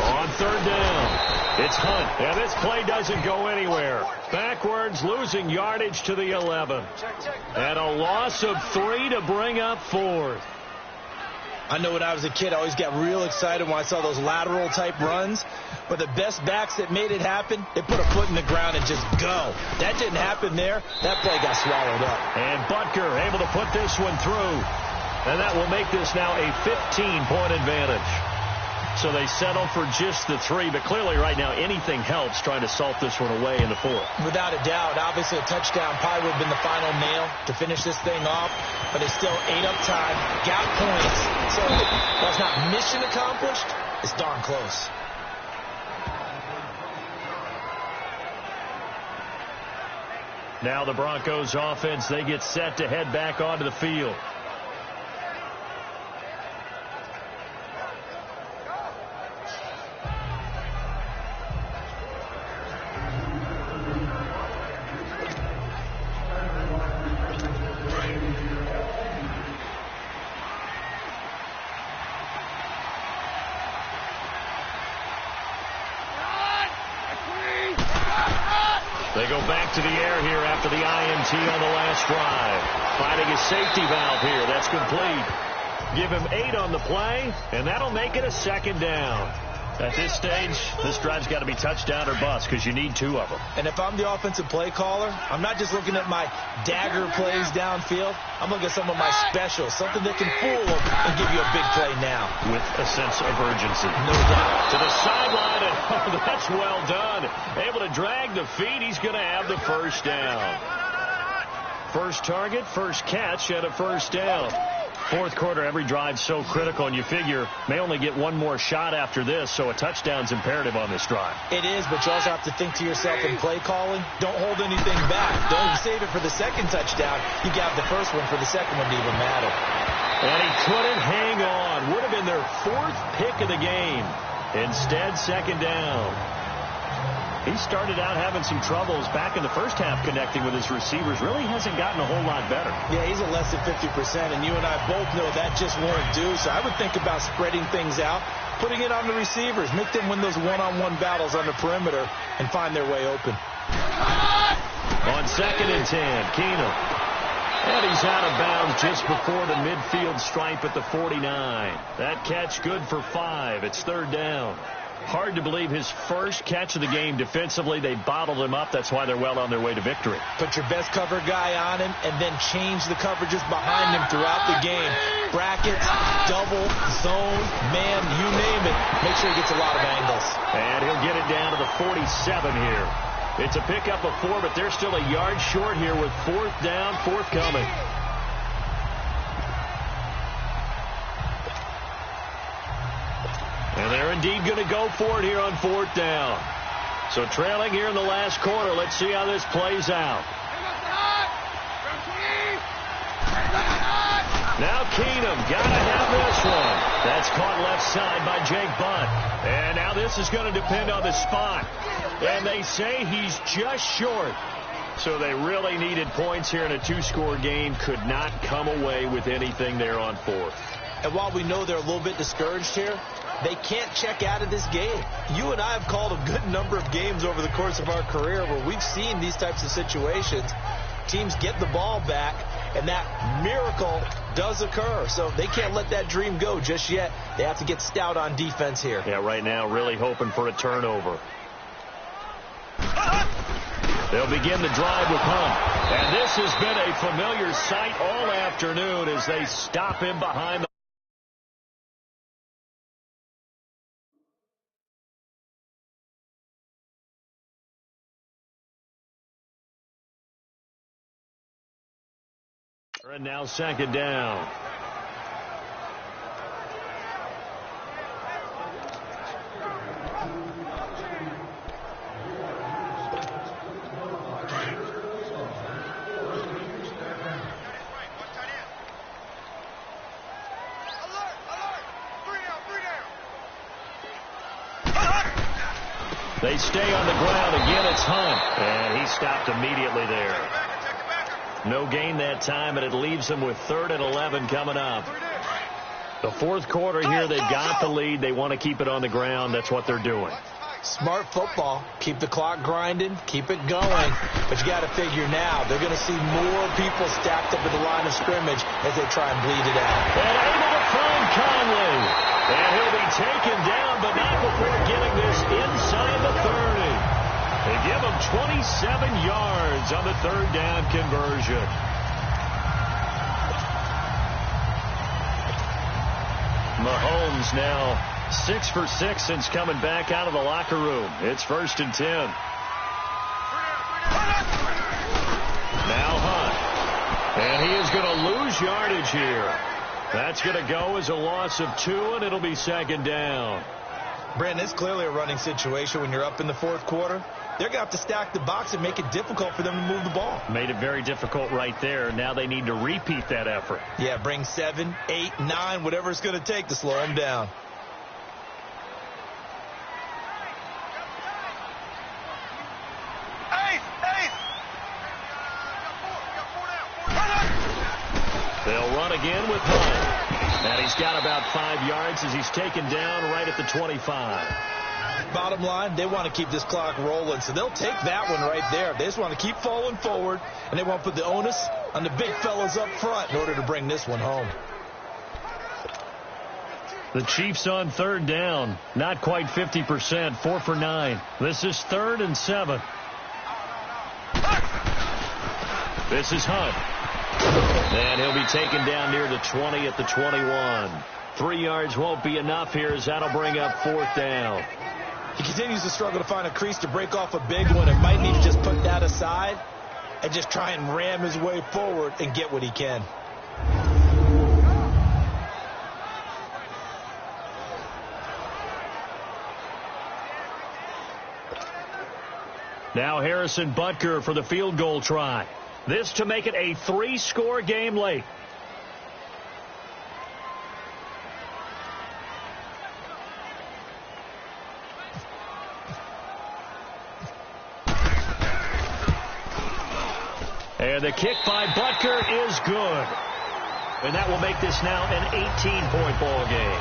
On third down, it's Hunt, and this play doesn't go anywhere. Backwards, losing yardage to the 11. And a loss of 3 to bring up fourth. I know when I was a kid, I always got real excited when I saw those lateral-type runs. But the best backs that made it happen, they put a foot in the ground and just go. That didn't happen there. That play got swallowed up. And Butker able to put this one through. And that will make this now a 15-point advantage. So they settle for just the 3, but clearly right now anything helps trying to salt this one away in the fourth. Without a doubt, obviously a touchdown probably would have been the final nail to finish this thing off, but they still ate up time, got points. So that's not mission accomplished. It's darn close. Now the Broncos offense, they get set to head back onto the field. They go back to the air here after the INT on the last drive. Finding a safety valve here. That's complete. Give him 8 on the play, and that'll make it a second down. At this stage, this drive's got to be touchdown or bust because you need 2 of them. And if I'm the offensive play caller, I'm not just looking at my dagger plays downfield. I'm looking at some of my specials, something that can fool them and give you a big play now. With a sense of urgency. No doubt. To the sideline, and oh, that's well done. Able to drag the feet. He's going to have the first down. First target, first catch, and a first down. Fourth quarter, every drive so critical, and you figure may only get one more shot after this, so a touchdown's imperative on this drive. It is, but you also have to think to yourself in play calling, don't hold anything back. Don't save it for the second touchdown. You got the first one for the second one to even matter. And he couldn't hang on. Would have been their 4th pick of the game. Instead, second down. He started out having some troubles back in the first half connecting with his receivers. Really hasn't gotten a whole lot better. Yeah, he's at less than 50%, and you and I both know that just won't do. So I would think about spreading things out, putting it on the receivers, make them win those one-on-one battles on the perimeter, and find their way open. On 2nd and 10, Keenum. And he's out of bounds just before the midfield stripe at the 49. That catch good for 5. It's third down. Hard to believe his first catch of the game defensively. They bottled him up. That's why they're well on their way to victory. Put your best cover guy on him and then change the coverages behind him throughout the game. Brackets, double, zone, man, you name it. Make sure he gets a lot of angles. And he'll get it down to the 47 here. It's a pickup of 4, but they're still a yard short here with 4th down, forthcoming. And they're indeed going to go for it here on 4th down. So trailing here in the last quarter. Let's see how this plays out. Now Keenum got to have this one. That's caught left side by Jake Butt. And now this is going to depend on the spot. And they say he's just short. So they really needed points here in a 2-score game. Could not come away with anything there on 4th. And while we know they're a little bit discouraged here, they can't check out of this game. You and I have called a good number of games over the course of our career where we've seen these types of situations. Teams get the ball back, and that miracle does occur. So they can't let that dream go just yet. They have to get stout on defense here. Yeah, right now really hoping for a turnover. They'll begin the drive with Hunt. And this has been a familiar sight all afternoon as they stop him behind the and now second down. They stay on the ground. Again, it's Hunt. And he stopped immediately there. No gain that time, and it leaves them with 3rd and 11 coming up. The fourth quarter here, they've got the lead. They want to keep it on the ground. That's what they're doing. Smart football. Keep the clock grinding. Keep it going. But you got to figure now, they're going to see more people stacked up at the line of scrimmage as they try and bleed it out. And able to find Conley. And he'll be taken down, but not before getting this inside the 30. They give him 27 yards on the 3rd down conversion. Mahomes now 6 for 6 since coming back out of the locker room. It's 1st and 10. Now Hunt. And he is going to lose yardage here. That's going to go as a loss of 2, and it'll be 2nd down. Brandon, it's clearly a running situation when you're up in the fourth quarter. They're going to have to stack the box and make it difficult for them to move the ball. Made it very difficult right there. Now they need to repeat that effort. Yeah, bring 7, 8, 9, whatever it's going to take to slow them down. They'll run again with Hunt. And he's got about 5 yards as he's taken down right at the 25. Bottom line, they want to keep this clock rolling, so they'll take that one right there. They just want to keep falling forward, and they want to put the onus on the big fellas up front in order to bring this one home. The Chiefs on 3rd down. Not quite 50%. 4 for 9. This is 3rd and 7. This is Hunt. And he'll be taken down near the 20 at the 21. 3 yards won't be enough here as that'll bring up 4th down. He continues to struggle to find a crease to break off a big one and might need to just put that aside and just try and ram his way forward and get what he can. Now Harrison Butker for the field goal try. This to make it a 3-score game late. And the kick by Butker is good. And that will make this now an 18-point ball game.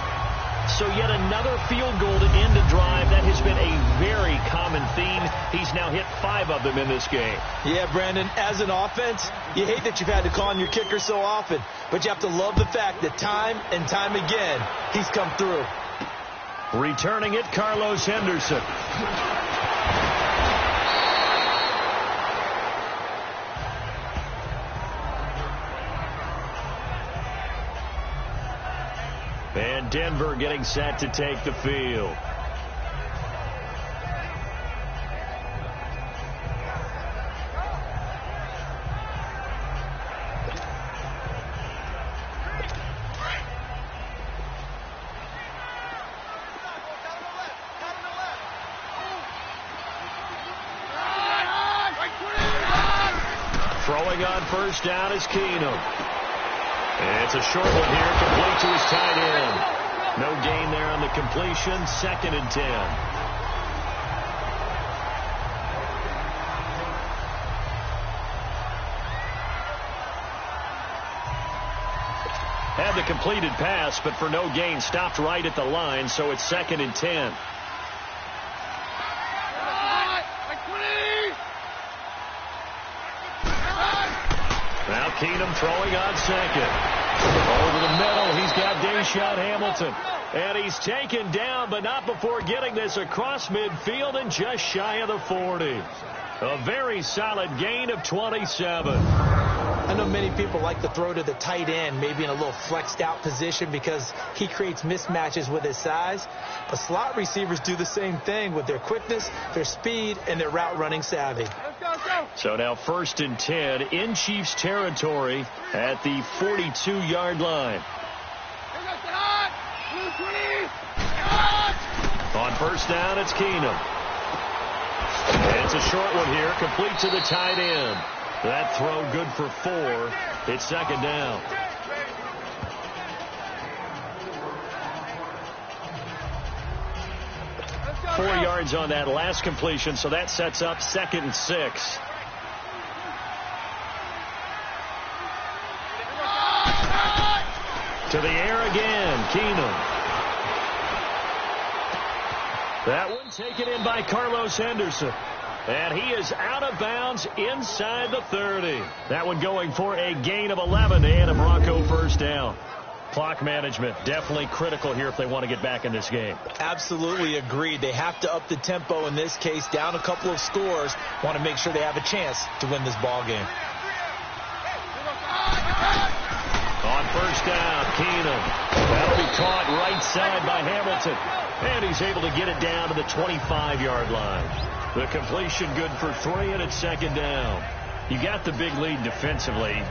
So yet another field goal to end a drive. That has been a very common theme. He's now hit 5 of them in this game. Yeah, Brandon, as an offense, you hate that you've had to call on your kicker so often, but you have to love the fact that time and time again, he's come through. Returning it, Carlos Henderson. And Denver getting set to take the field. Throwing on 1st down is Keenum. And it's a short one here, complete to his tight end. No gain there on the completion, 2nd and 10. Had the completed pass, but for no gain, stopped right at the line, so it's 2nd and 10. Now Keenum throwing on 2nd. Over the middle, he's got Deshaun Hamilton. And he's taken down, but not before getting this across midfield and just shy of the 40. A very solid gain of 27. I know many people like to throw to the tight end, maybe in a little flexed out position because he creates mismatches with his size. But slot receivers do the same thing with their quickness, their speed, and their route running savvy. So now 1st and 10 in Chiefs territory at the 42-yard line. On 1st down, it's Keenum. It's a short one here, complete to the tight end. That throw good for 4. It's 2nd down. Four yards on that last completion, so that sets up 2nd and 6. To the air again, Keenum. That one taken in by Carlos Henderson. And he is out of bounds inside the 30. That one going for a gain of 11 and a Bronco 1st down. Clock management definitely critical here if they want to get back in this game. Absolutely agreed. They have to up the tempo in this case, down a couple of scores. Want to make sure they have a chance to win this ball game. On 1st down, Keenum. That'll be caught right side by Hamilton. And he's able to get it down to the 25-yard line. The completion good for 3, and it's 2nd down. You got the big lead defensively.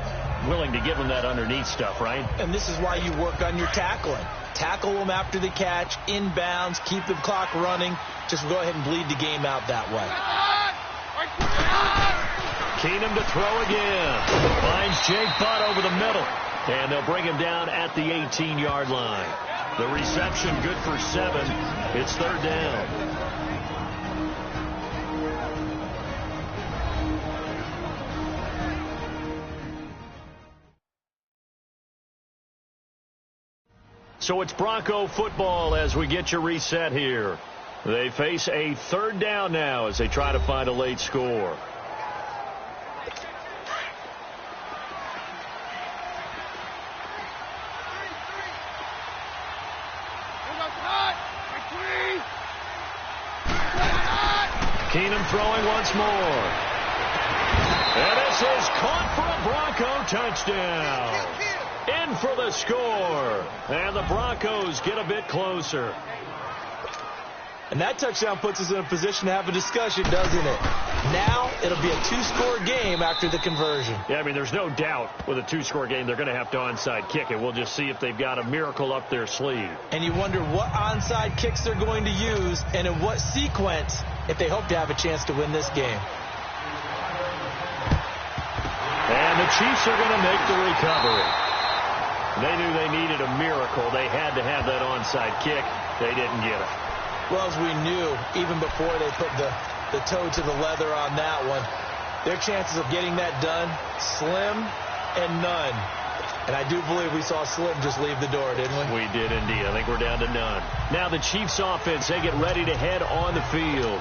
Willing to give them that underneath stuff, right? And this is why you work on your tackling. Tackle them after the catch, inbounds, keep the clock running. Just go ahead and bleed the game out that way. Keenum to throw again. Finds Jake Butt over the middle. And they'll bring him down at the 18-yard line. The reception good for 7. It's 3rd down. So it's Bronco football as we get your reset here. They face a 3rd down now as they try to find a late score. Keenum throwing once more. And this is caught for a Bronco touchdown. In for the score. And the Broncos get a bit closer. And that touchdown puts us in a position to have a discussion, doesn't it? Now it'll be a 2-score game after the conversion. Yeah, I mean, there's no doubt with a 2-score game they're going to have to onside kick it. We'll just see if they've got a miracle up their sleeve. And you wonder what onside kicks they're going to use and in what sequence if they hope to have a chance to win this game. And the Chiefs are going to make the recovery. They knew they needed a miracle. They had to have that onside kick. They didn't get it. Well, as we knew, even before they put the toe to the leather on that one, their chances of getting that done, slim and none. And I do believe we saw Slim just leave the door, didn't we? We did indeed. I think we're down to none. Now the Chiefs offense, they get ready to head on the field.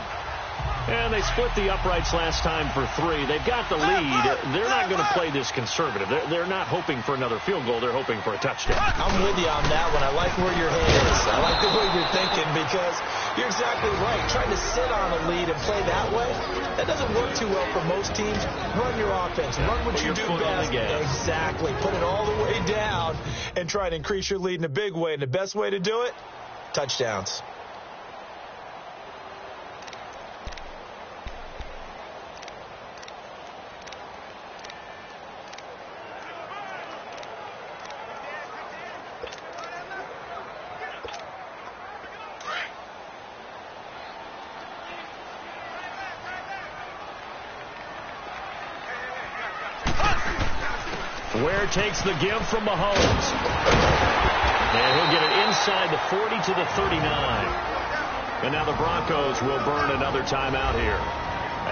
And they split the uprights last time for 3. They've got the lead. They're not going to play this conservative. They're not hoping for another field goal. They're hoping for a touchdown. I'm with you on that one. I like where your head is. I like the way you're thinking because you're exactly right. Trying to sit on a lead and play that way, that doesn't work too well for most teams. Run your offense. Run what you do best. Exactly. Put it all the way down and try to increase your lead in a big way. And the best way to do it, touchdowns. Ware takes the give from Mahomes. And he'll get it inside the 40 to the 39. And now the Broncos will burn another timeout here,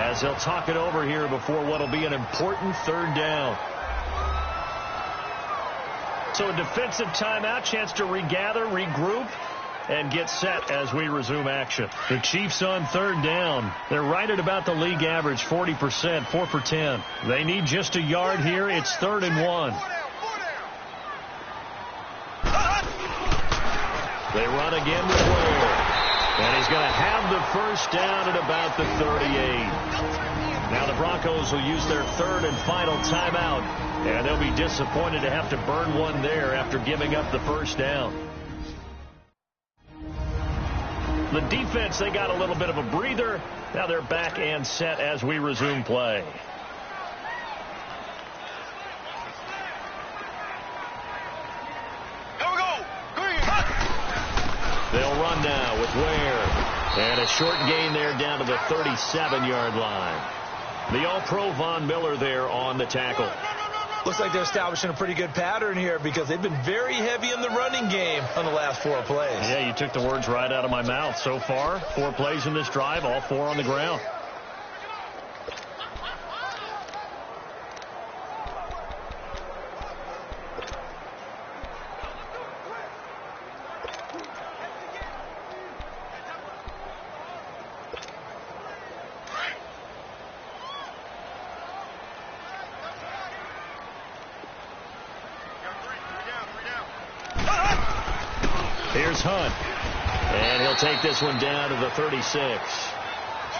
as they'll talk it over here before what will be an important 3rd down. So a defensive timeout, chance to regather, regroup, and get set as we resume action. The Chiefs on 3rd down. They're right at about the league average, 40%, 4 for 10. They need just a yard here. It's 3rd and 1. They run again with Ware. And he's going to have the first down at about the 38. Now the Broncos will use their third and final timeout. And they'll be disappointed to have to burn one there after giving up the first down. The defense, they got a little bit of a breather. Now they're back and set as we resume play. They'll run now with Ware. And a short gain there down to the 37-yard line. The All-Pro Von Miller there on the tackle. Looks like they're establishing a pretty good pattern here because they've been very heavy in the running game on the last 4 plays. Yeah, you took the words right out of my mouth. So far, 4 plays in this drive, all 4 on the ground. Here's Hunt. And he'll take this one down to the 36.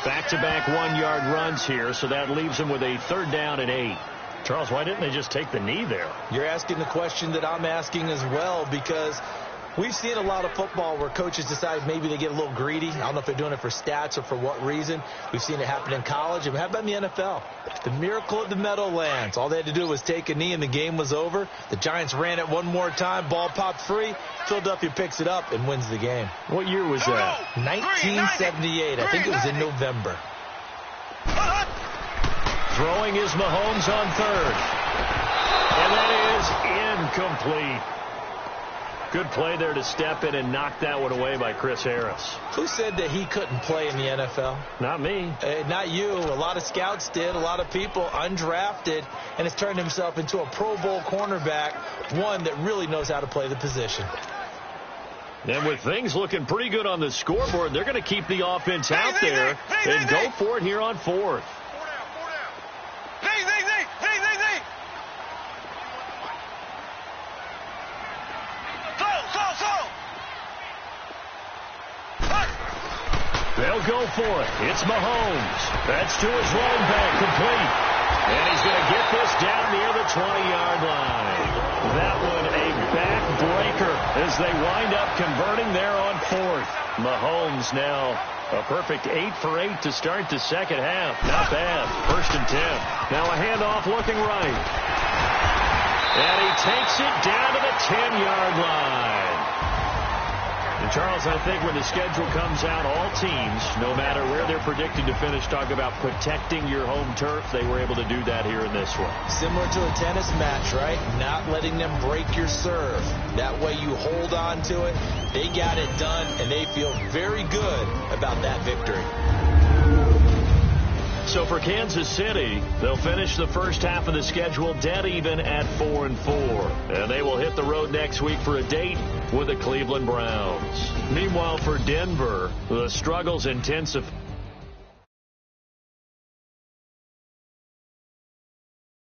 Back-to-back 1-yard runs here, so that leaves him with a third down and 8. Charles, why didn't they just take the knee there? You're asking the question that I'm asking as well, because we've seen a lot of football where coaches decide maybe they get a little greedy. I don't know if they're doing it for stats or for what reason. We've seen it happen in college. And how about in the NFL? The miracle of the Meadowlands. All they had to do was take a knee and the game was over. The Giants ran it one more time. Ball popped free. Philadelphia picks it up and wins the game. What year was that? 1978. I think it was in November. Throwing is Mahomes on third. And that is incomplete. Good play there to step in and knock that one away by Chris Harris. Who said that he couldn't play in the NFL? Not me. Not you. A lot of scouts did. A lot of people undrafted, and has turned himself into a Pro Bowl cornerback, one that really knows how to play the position. And with things looking pretty good on the scoreboard, they're going to keep the offense out there and go for it here on fourth. They'll go for it. It's Mahomes. That's to his running back, complete. And he's going to get this down near the 20-yard line. That one a backbreaker as they wind up converting there on fourth. Mahomes now a perfect 8 for 8 to start the second half. Not bad. 1st and 10. Now a handoff looking right. And he takes it down to the 10-yard line. And Charles, I think when the schedule comes out, all teams, no matter where they're predicted to finish, talk about protecting your home turf. They were able to do that here in this one. Similar to a tennis match, right? Not letting them break your serve. That way you hold on to it. They got it done, and they feel very good about that victory. So for Kansas City, they'll finish the first half of the schedule dead even at 4-4. And they will hit the road next week for a date with the Cleveland Browns. Meanwhile, for Denver, the struggles intensify.